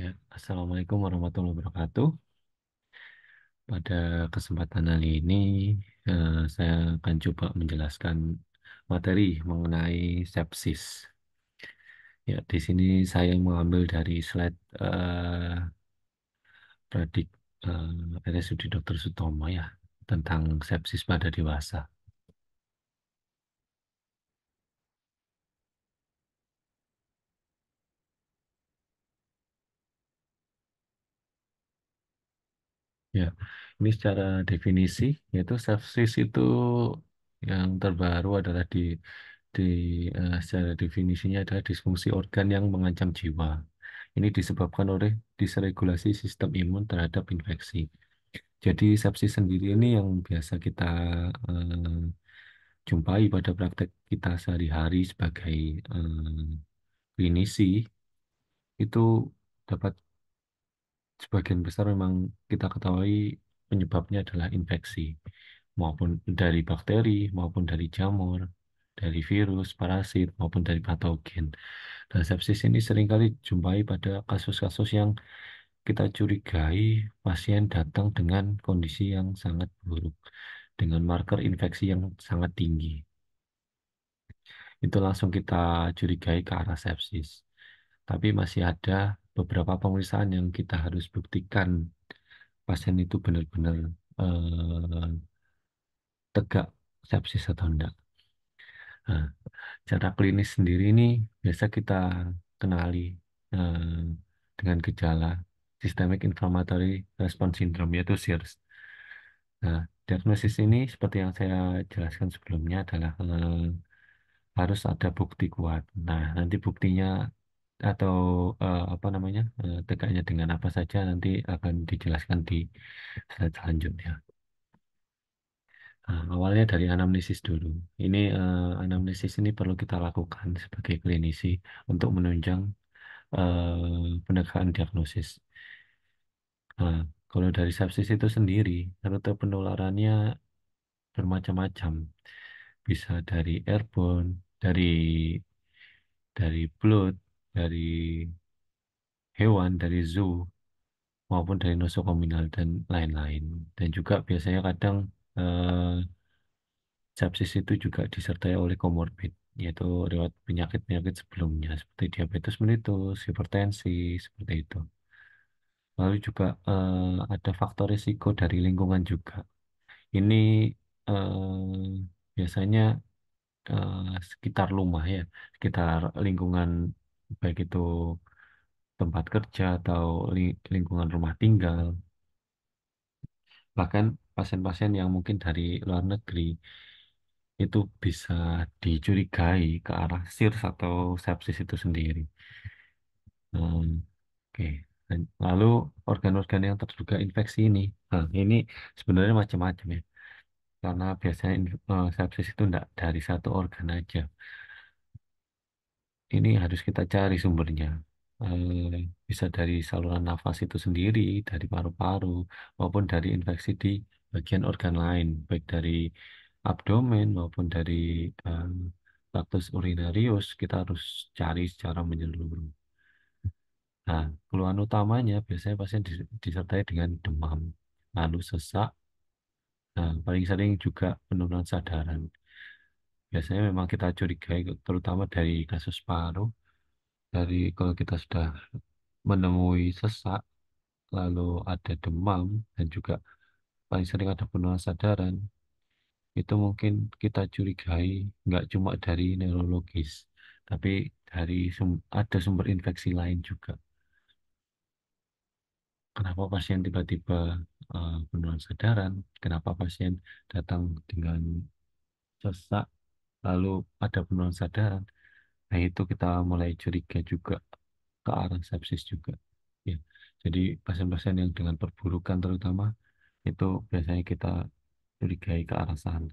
Ya, Assalamualaikum warahmatullahi wabarakatuh. Pada kesempatan kali ini, saya akan coba menjelaskan materi mengenai sepsis. Ya, di sini saya mengambil dari slide Pradik RSUD Dr. Sutomo ya, tentang sepsis pada dewasa. Ya, ini secara definisi, yaitu sepsis itu yang terbaru adalah di secara definisinya adalah disfungsi organ yang mengancam jiwa. Ini disebabkan oleh disregulasi sistem imun terhadap infeksi. Jadi sepsis sendiri ini yang biasa kita jumpai pada praktek kita sehari-hari sebagai klinisi itu dapat sebagian besar memang kita ketahui penyebabnya adalah infeksi maupun dari bakteri maupun dari jamur, dari virus, parasit maupun dari patogen. Dan sepsis ini seringkali jumpai pada kasus-kasus yang kita curigai pasien datang dengan kondisi yang sangat buruk, dengan marker infeksi yang sangat tinggi. Itu langsung kita curigai ke arah sepsis. Tapi masih ada beberapa pemeriksaan yang kita harus buktikan pasien itu benar-benar eh, tegak sepsis atau enggak. Nah, cara klinis sendiri ini biasa kita kenali eh, dengan gejala Systemic Inflammatory Response Syndrome, yaitu SIRS. Nah, diagnosis ini seperti yang saya jelaskan sebelumnya adalah harus ada bukti kuat. Nah, nanti buktinya atau apa namanya tegaknya dengan apa saja nanti akan dijelaskan di slide selanjutnya. Nah, awalnya dari anamnesis dulu. Ini anamnesis ini perlu kita lakukan sebagai klinisi untuk menunjang penegakan diagnosis. Nah, kalau dari sepsis itu sendiri, rute penularannya bermacam-macam. Bisa dari airborne, dari blood, dari hewan, dari zoo, maupun dari nosokominal dan lain-lain. Dan juga biasanya kadang eh, sepsis itu juga disertai oleh komorbid, yaitu riwayat penyakit-penyakit sebelumnya seperti diabetes mellitus, hipertensi, seperti itu. Lalu juga ada faktor risiko dari lingkungan juga. Ini biasanya sekitar rumah ya, sekitar lingkungan baik itu tempat kerja atau lingkungan rumah tinggal. Bahkan pasien-pasien yang mungkin dari luar negeri itu bisa dicurigai ke arah SIRS atau sepsis itu sendiri. Oke. Lalu organ-organ yang terduga infeksi ini sebenarnya macam-macam ya. Karena biasanya sepsis itu tidak dari satu organ aja. Ini harus kita cari sumbernya. Bisa dari saluran nafas itu sendiri, dari paru-paru, maupun dari infeksi di bagian organ lain, baik dari abdomen maupun dari eh, tractus urinarius, kita harus cari secara menyeluruh. Nah, keluhan utamanya biasanya pasien disertai dengan demam, lalu sesak, nah, paling sering juga penurunan sadaran. Biasanya memang kita curigai, terutama dari kasus paru, dari kalau kita sudah menemui sesak, lalu ada demam, dan juga paling sering ada penurunan sadaran, itu mungkin kita curigai nggak cuma dari neurologis, tapi dari ada sumber infeksi lain juga. Kenapa pasien tiba-tiba penurunan sadaran? Kenapa pasien datang dengan sesak, lalu ada penurunan sadaran? Nah, itu kita mulai curiga juga ke arah sepsis juga. Ya, jadi pasien-pasien yang dengan perburukan terutama itu biasanya kita curigai ke arah sana.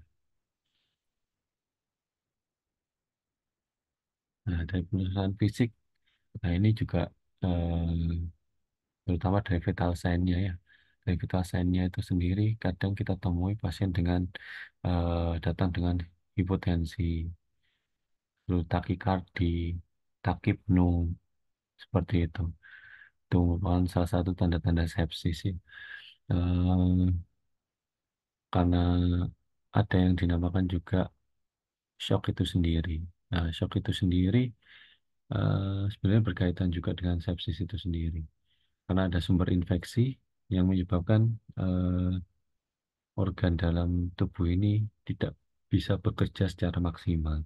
Nah, dari penelusuran fisik, nah ini juga terutama dari vital sign-nya ya. Dari vital sign-nya itu sendiri kadang kita temui pasien dengan datang dengan hipotensi, lalu takikardi, takipnu, seperti itu. itu merupakan salah satu tanda-tanda sepsis sih. Eh, karena ada yang dinamakan juga shock itu sendiri. Nah, shock itu sendiri sebenarnya berkaitan juga dengan sepsis itu sendiri. Karena ada sumber infeksi yang menyebabkan organ dalam tubuh ini tidak bisa bekerja secara maksimal.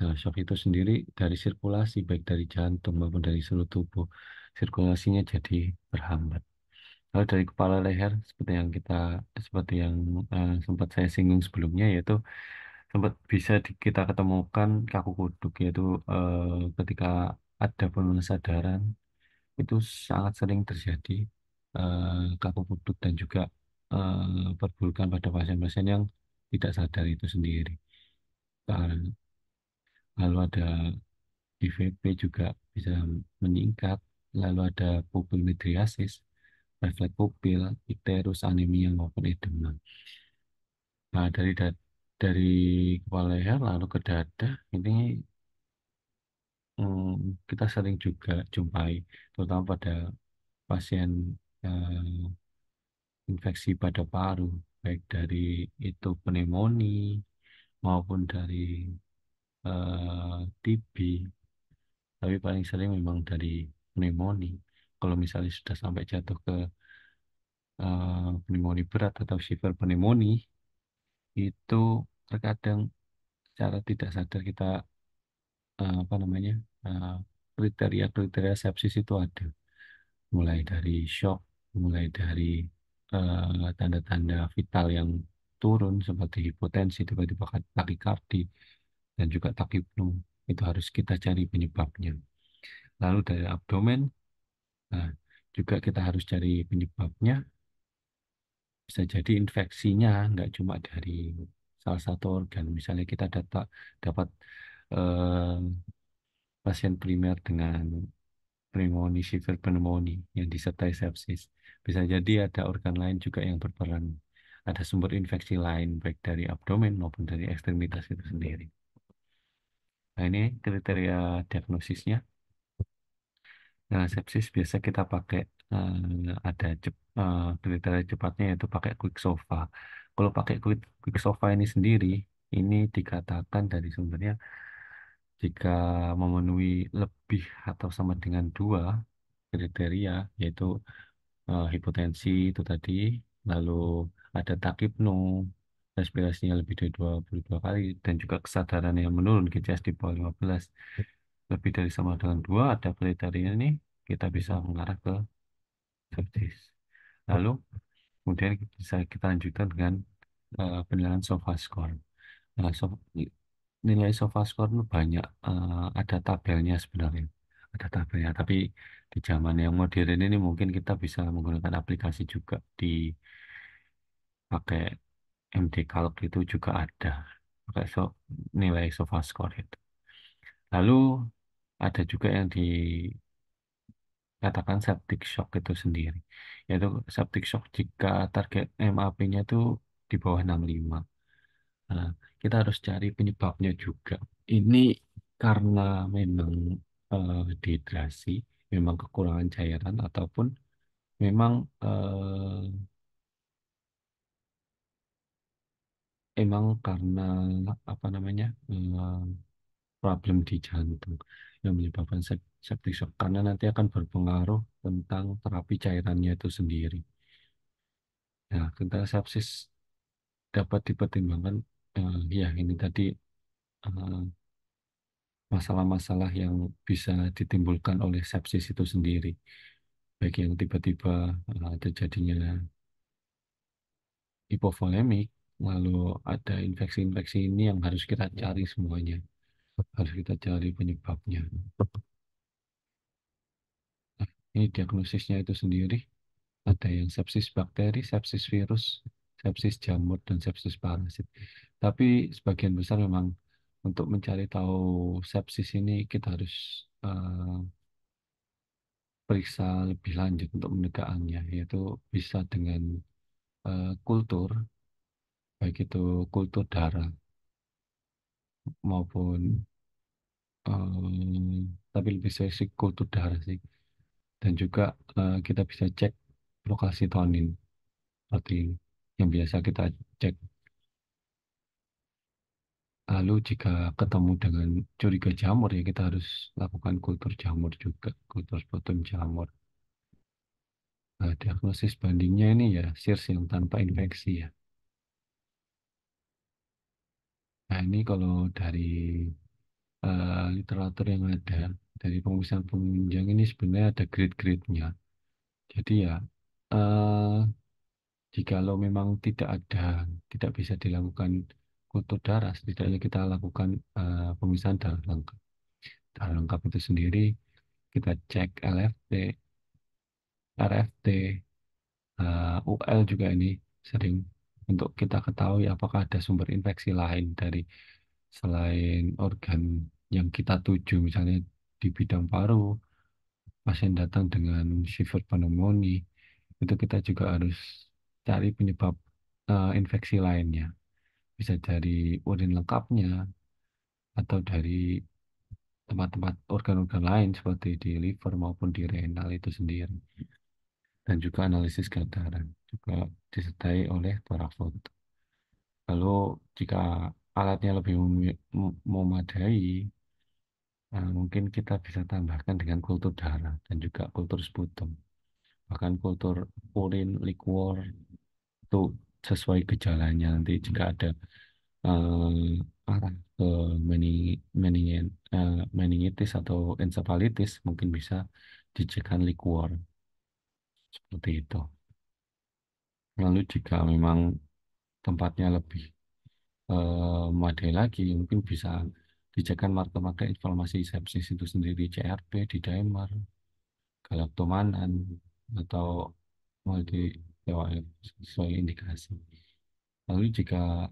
Nah, shock itu sendiri dari sirkulasi, baik dari jantung maupun dari seluruh tubuh, sirkulasinya jadi berhambat. Lalu dari kepala leher, seperti yang sempat saya singgung sebelumnya, yaitu sempat bisa kita ketemukan kaku kuduk, yaitu ketika ada penurunan kesadaran, itu sangat sering terjadi kaku kuduk dan juga perburukan pada pasien-pasien yang tidak sadar itu sendiri. Nah, lalu ada IVP juga bisa meningkat, lalu ada pupil midriasis, refleks pupil, icterus, anemia maupun edema. Nah, dari kepala leher lalu ke dada ini kita sering juga jumpai, terutama pada pasien infeksi pada paru, baik dari itu pneumonia maupun dari TB, tapi paling sering memang dari pneumonia. Kalau misalnya sudah sampai jatuh ke pneumonia berat atau severe pneumonia, itu terkadang secara tidak sadar kita apa namanya eh, kriteria-kriteria sepsis itu ada, mulai dari shock, mulai dari tanda-tanda vital yang turun seperti hipotensi, tiba-tiba takikardi, dan juga takipnu. Itu harus kita cari penyebabnya. Lalu dari abdomen, nah, juga kita harus cari penyebabnya. Bisa jadi infeksinya nggak cuma dari salah satu organ. Misalnya kita dapat eh, pasien primer dengan pneumonia, severe pneumonia yang disertai sepsis. Bisa jadi ada organ lain juga yang berperan. Ada sumber infeksi lain, baik dari abdomen maupun dari ekstremitas itu sendiri. Nah, ini kriteria diagnosisnya. Nah, sepsis biasa kita pakai kriteria cepatnya yaitu pakai quick SOFA. Kalau pakai quick SOFA ini sendiri, ini dikatakan dari sumbernya jika memenuhi lebih atau sama dengan dua kriteria, yaitu hipotensi itu tadi, lalu ada takipnu, respirasinya lebih dari 22 kali, dan juga kesadaran yang menurun GCS di bawah 15, lebih dari sama dengan dua, ada kriteria ini, kita bisa mengarah ke sepsis. Lalu kemudian bisa kita lanjutkan dengan penilaian SOFA score. Nah, nilai SOFA score itu banyak, ada tabelnya sebenarnya. Ada tabelnya, tapi di zaman yang modern ini mungkin kita bisa menggunakan aplikasi juga pakai MD Calc itu juga ada. Pakai nilai SOFA score itu. Lalu ada juga yang dikatakan septic shock itu sendiri. Yaitu septic shock jika target MAP-nya itu di bawah 65. Nah, kita harus cari penyebabnya juga. Ini karena memang dehidrasi, memang kekurangan cairan, ataupun memang emang karena apa namanya problem di jantung yang menyebabkan septic shock. Karena nanti akan berpengaruh tentang terapi cairannya itu sendiri. Nah, tentang sepsis dapat dipertimbangkan, ya ini tadi eh, masalah-masalah yang bisa ditimbulkan oleh sepsis itu sendiri, baik yang tiba-tiba terjadinya hipovolemik, lalu ada infeksi-infeksi ini yang harus kita cari semuanya, harus kita cari penyebabnya. Nah, ini diagnosisnya itu sendiri, ada yang sepsis bakteri, sepsis virus, sepsis jamur, dan sepsis parasit. Tapi sebagian besar memang untuk mencari tahu sepsis ini kita harus eh, periksa lebih lanjut untuk menegakkannya, yaitu bisa dengan kultur, baik itu kultur darah maupun tapi lebih spesifik kultur darah sih. Dan juga kita bisa cek lokasi tonin seperti ini, yang biasa kita cek. Lalu jika ketemu dengan curiga jamur ya kita harus lakukan kultur jamur juga, kultur sputum jamur. Nah, diagnosis bandingnya ini ya SIRS yang tanpa infeksi ya. Nah, ini kalau dari literatur yang ada, dari pemeriksaan penunjang ini sebenarnya ada grade-grade-nya. Jadi ya, eh, jikalau memang tidak bisa dilakukan kultur darah, setidaknya kita lakukan pemeriksaan darah lengkap. Darah lengkap itu sendiri kita cek LFT, RFT, UL juga ini sering untuk kita ketahui apakah ada sumber infeksi lain dari selain organ yang kita tuju, misalnya di bidang paru, pasien datang dengan shiver pneumonia, itu kita juga harus cari penyebab infeksi lainnya. Bisa dari urin lengkapnya atau dari tempat-tempat organ-organ lain seperti di liver maupun di renal itu sendiri. Dan juga analisis darah juga disertai oleh parafoto. Lalu jika alatnya lebih memadai, mungkin kita bisa tambahkan dengan kultur darah dan juga kultur sputum. Bahkan kultur urin, liquor itu sesuai gejalanya nanti jika ada arah ke meningitis atau encephalitis mungkin bisa dicekkan liquor seperti itu. Lalu jika memang tempatnya lebih memadai lagi, mungkin bisa dicekkan marker-marker inflamasi sepsis itu sendiri, CRP, D-dimer, galaktomanan, atau multi TWF sesuai indikasi. Lalu jika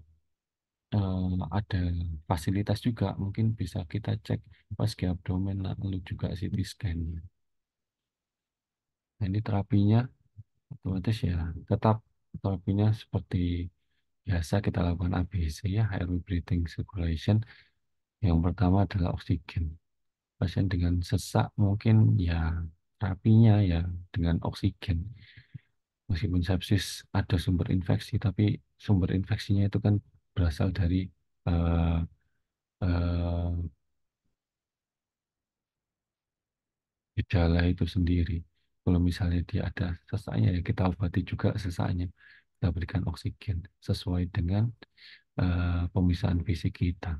ada fasilitas juga, mungkin bisa kita cek pas ke abdomen, lalu juga CT scan. Nah, ini terapinya otomatis ya tetap terapinya seperti biasa kita lakukan ABC ya, airway breathing circulation. Yang pertama adalah oksigen. Pasien dengan sesak mungkin ya terapinya ya dengan oksigen. Meskipun sepsis ada sumber infeksi, tapi sumber infeksinya itu kan berasal dari eh, eh, gejala itu sendiri. Kalau misalnya dia ada sesaknya ya kita obati juga sesaknya. Kita berikan oksigen sesuai dengan pemisahan fisik kita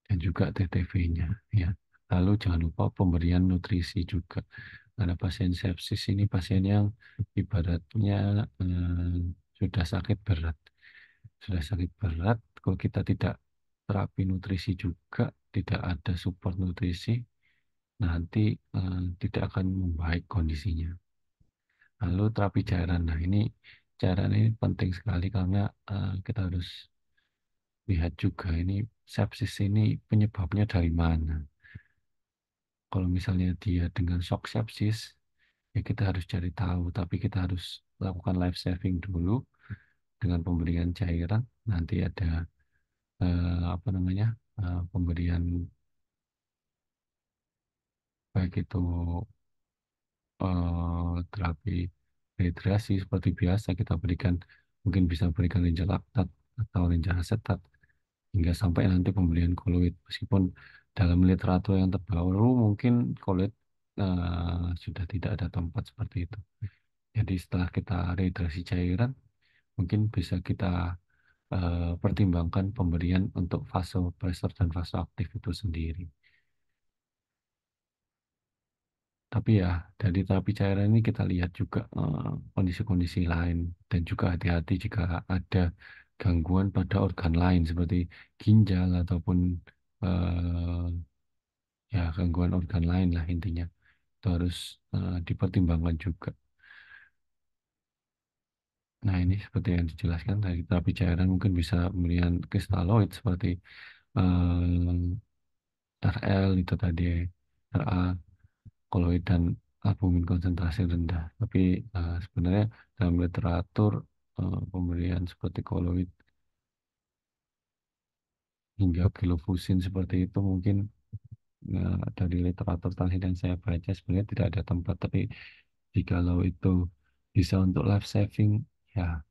dan juga TTV-nya ya. Lalu jangan lupa pemberian nutrisi juga. Karena pasien sepsis ini pasien yang ibaratnya sudah sakit berat. Sudah sakit berat, kalau kita tidak terapi nutrisi juga, tidak ada support nutrisi, nanti tidak akan membaik kondisinya. Lalu terapi cairan. Nah, ini cairan ini penting sekali karena kita harus lihat juga ini sepsis ini penyebabnya dari mana. Kalau misalnya dia dengan shock sepsis, ya kita harus cari tahu, tapi kita harus lakukan life saving dulu dengan pemberian cairan. Nanti ada apa namanya pemberian baik itu terapi rehidrasi seperti biasa kita berikan, mungkin bisa berikan lenja laktat atau lenja asetat hingga sampai nanti pemberian koloid. Meskipun dalam literatur yang terbaru mungkin koloid sudah tidak ada tempat seperti itu. Jadi setelah kita rehidrasi cairan, mungkin bisa kita pertimbangkan pemberian untuk vasopresor dan vasoaktif itu sendiri. Tapi ya dari terapi cairan ini kita lihat juga kondisi-kondisi lain dan juga hati-hati jika ada gangguan pada organ lain seperti ginjal ataupun eh, ya gangguan organ lain lah intinya. Itu harus dipertimbangkan juga. Nah, ini seperti yang dijelaskan dari terapi cairan mungkin bisa pemberian kristaloid seperti RL itu tadi, RA, koloid dan albumin konsentrasi rendah. Tapi sebenarnya dalam literatur pemberian seperti koloid hingga kilofusin seperti itu mungkin dari literatur terakhir yang saya baca sebenarnya tidak ada tempat, tapi jikalau itu bisa untuk life saving, ya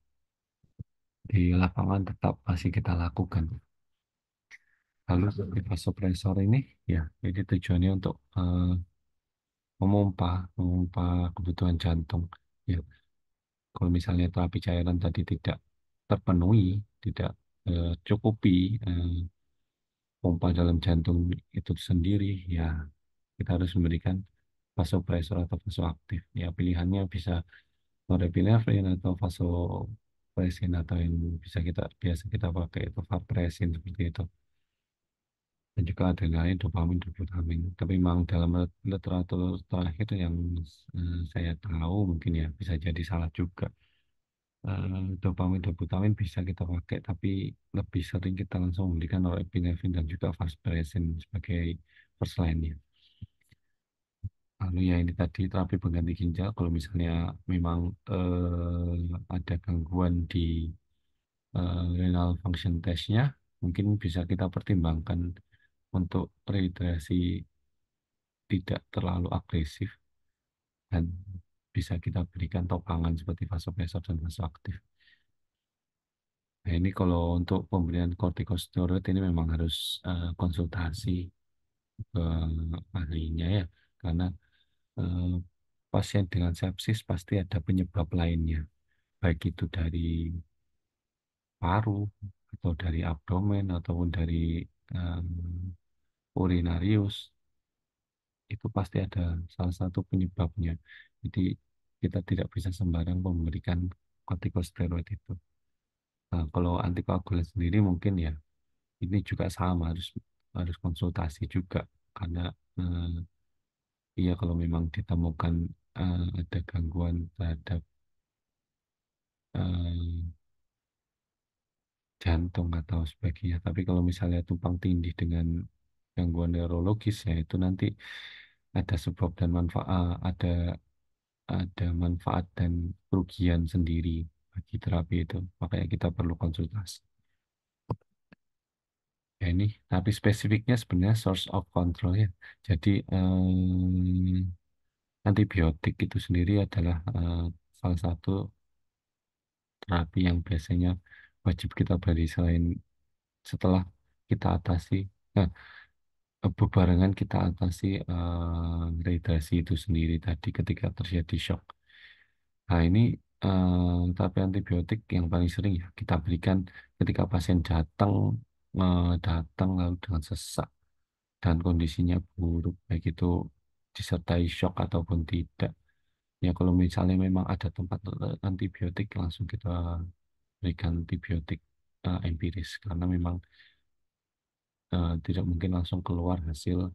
di lapangan tetap masih kita lakukan. Lalu di vasopresor ini, ya ini tujuannya untuk memompa kebutuhan jantung. Ya, kalau misalnya terapi cairan tadi tidak terpenuhi, tidak cukupi eh, pompa dalam jantung itu sendiri, ya kita harus memberikan vasopresor atau vasoaktif. Ya pilihannya bisa norepinefrin atau vasopresin atau yang biasa kita pakai itu vapresin seperti itu. Dan juga adrenalin, dopamin, dopamine. Tapi memang dalam literatur terakhir yang saya tahu mungkin ya bisa jadi salah juga. Dopamin, dopamine bisa kita pakai, tapi lebih sering kita langsung memberikan norepinefrin dan juga vasopressin sebagai first line-nya. Lalu ya ini tadi terapi pengganti ginjal, kalau misalnya memang ada gangguan di renal function test-nya, mungkin bisa kita pertimbangkan untuk rehidrasi tidak terlalu agresif dan bisa kita berikan topangan seperti vasopresor dan vasoaktif. Nah ini kalau untuk pemberian kortikosteroid ini memang harus konsultasi ke ahlinya ya, karena eh, pasien dengan sepsis pasti ada penyebab lainnya, baik itu dari paru atau dari abdomen ataupun dari em, urinarius, itu pasti ada salah satu penyebabnya. Jadi kita tidak bisa sembarang memberikan kortikosteroid itu. Nah, kalau antikoagulan sendiri mungkin ya ini juga sama, harus harus konsultasi juga, karena eh, iya kalau memang ditemukan ada gangguan terhadap eh, jantung atau sebagainya. Tapi kalau misalnya tumpang tindih dengan gangguan neurologis ya itu nanti ada sebab dan manfaat, ada manfaat dan kerugian sendiri bagi terapi itu. Makanya kita perlu konsultasi. Ya ini, tapi spesifiknya sebenarnya source of control ya. Jadi antibiotik itu sendiri adalah salah satu terapi yang biasanya wajib kita beri selain setelah kita atasi. Nah, bebarengan kita atasi rehidrasi itu sendiri tadi ketika terjadi shock. Nah, ini terapi antibiotik yang paling sering ya kita berikan ketika pasien datang lalu dengan sesak dan kondisinya buruk, baik itu disertai shock ataupun tidak. Ya, kalau misalnya memang ada tempat antibiotik, langsung kita berikan antibiotik empiris karena memang tidak mungkin langsung keluar hasil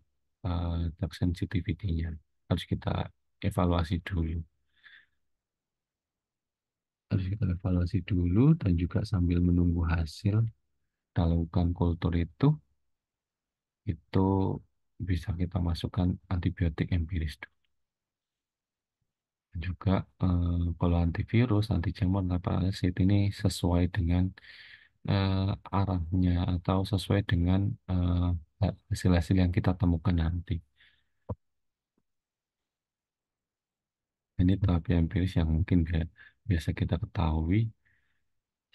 drug sensitivity-nya. Harus kita evaluasi dulu. Harus kita evaluasi dulu dan juga sambil menunggu hasil kita lakukan kultur itu bisa kita masukkan antibiotik empiris dulu. Dan juga kalau antivirus, anti jamur, dan parasit ini sesuai dengan arahnya atau sesuai dengan hasil-hasil yang kita temukan nanti. Ini terapi empiris yang mungkin biasa kita ketahui.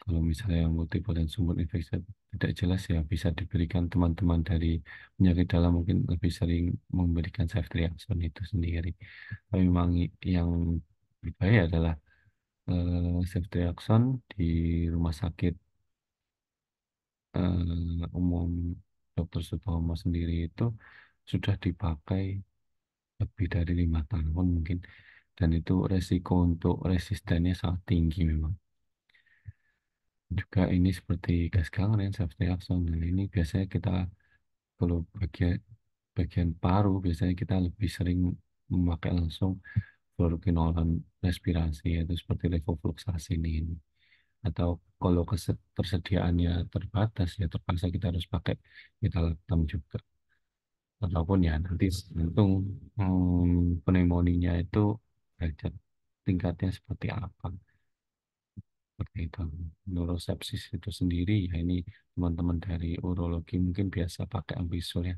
Kalau misalnya yang multiple dan sumber infeksi tidak jelas ya bisa diberikan teman-teman dari penyakit dalam mungkin lebih sering memberikan ceftriaxone itu sendiri. Tapi memang yang berbahaya adalah ceftriaxone di rumah sakit umum Dr. Sutomo sendiri itu sudah dipakai lebih dari 5 tahun mungkin, dan itu resiko untuk resistennya sangat tinggi memang. Juga ini seperti gas gangrene, ceftriaxone. Nah, ini biasanya kita kalau bagian paru biasanya kita lebih sering memakai langsung fluoroquinolone respirasi yaitu seperti levofloxacin. Atau kalau ketersediaannya terbatas ya terpaksa kita harus pakai metolactam juga. Ataupun ya nanti tergantung pneumonia itu derajat tingkatnya seperti apa. Seperti itu. Neurosepsis itu sendiri ya ini teman-teman dari urologi mungkin biasa pakai ambisul ya.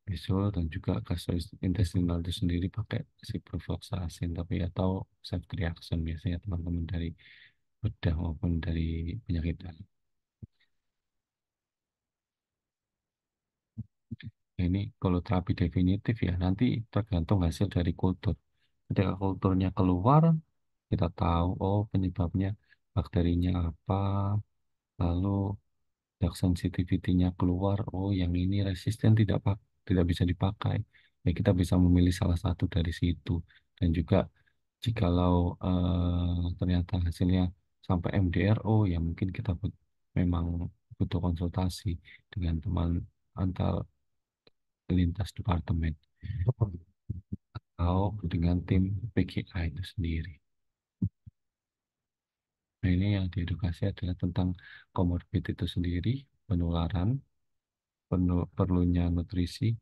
bisul dan juga gastrointestinal itu sendiri pakai ciprofloxacin tapi atau ceftriaxone biasanya teman-teman dari bedah maupun dari penyakit dalam. Nah, ini kalau terapi definitif ya nanti tergantung hasil dari kultur. Ketika kulturnya keluar, kita tahu oh penyebabnya bakterinya apa, lalu dak sensitivity-nya keluar, oh yang ini resisten tidak bisa dipakai. Ya kita bisa memilih salah satu dari situ. Dan juga jikalau ternyata hasilnya sampai MDRO, ya mungkin kita memang butuh konsultasi dengan teman antar lintas departemen atau dengan tim PGA itu sendiri. Nah, ini yang diedukasi adalah tentang komorbid itu sendiri, penularan, perlunya nutrisi,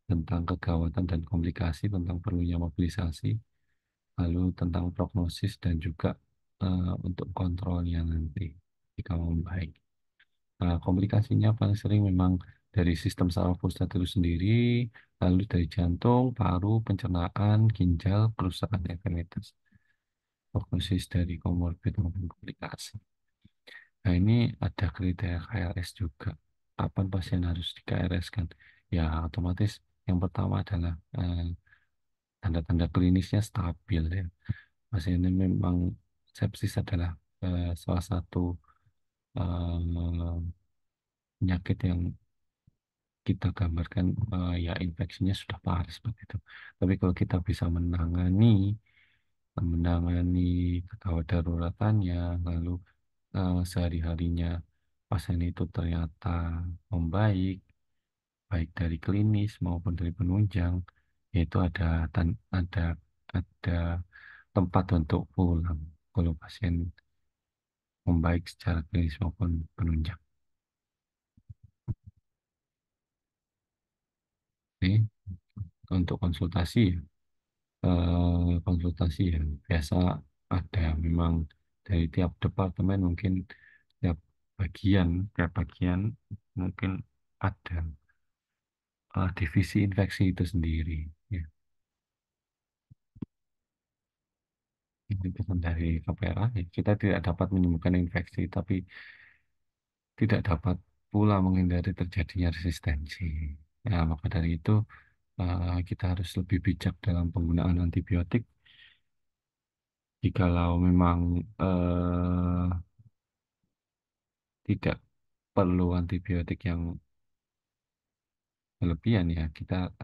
tentang kegawatan dan komplikasi, tentang perlunya mobilisasi, lalu tentang prognosis dan juga untuk kontrolnya nanti jika membaik. Nah, komplikasinya paling sering memang dari sistem saraf pusat itu sendiri, lalu dari jantung, paru, pencernaan, ginjal, kerusakan ekstremitas. Prognosis dari komorbid maupun komplikasi. Nah, ini ada kriteria KRS juga. Kapan pasien harus di KRS kan? Ya, otomatis yang pertama adalah tanda-tanda klinisnya stabil ya. Pasien ini memang sepsis adalah salah satu penyakit yang kita gambarkan ya infeksinya sudah parah seperti itu. Tapi kalau kita bisa menangani kegawat daruratannya, lalu sehari-harinya pasien itu ternyata membaik, baik dari klinis maupun dari penunjang, yaitu ada tempat untuk pulang kalau pasien membaik secara klinis maupun penunjang. Ini untuk konsultasi, konsultasi yang biasa ada memang dari tiap bagian mungkin ada divisi infeksi itu sendiri. Ya, ini pesan dari KPRA. Ya, kita tidak dapat menyembuhkan infeksi, tapi tidak dapat pula menghindari terjadinya resistensi. Ya, maka dari itu kita harus lebih bijak dalam penggunaan antibiotik. Jikalau memang tidak perlu antibiotik yang berlebihan ya, kita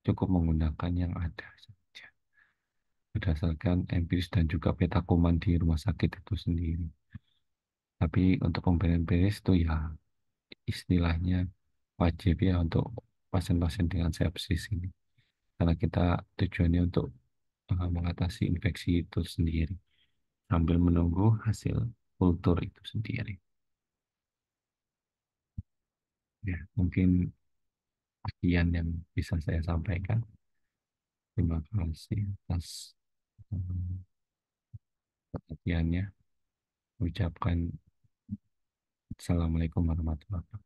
cukup menggunakan yang ada saja. Berdasarkan empiris dan juga peta kuman di rumah sakit itu sendiri. Tapi untuk pemberian beres itu ya istilahnya wajib ya untuk pasien-pasien dengan sepsis ini. Karena kita tujuannya untuk mengatasi infeksi itu sendiri sambil menunggu hasil kultur itu sendiri. Ya, mungkin sekian yang bisa saya sampaikan. Terima kasih atas eh, perhatiannya. Ucapkan Assalamualaikum warahmatullahi wabarakatuh.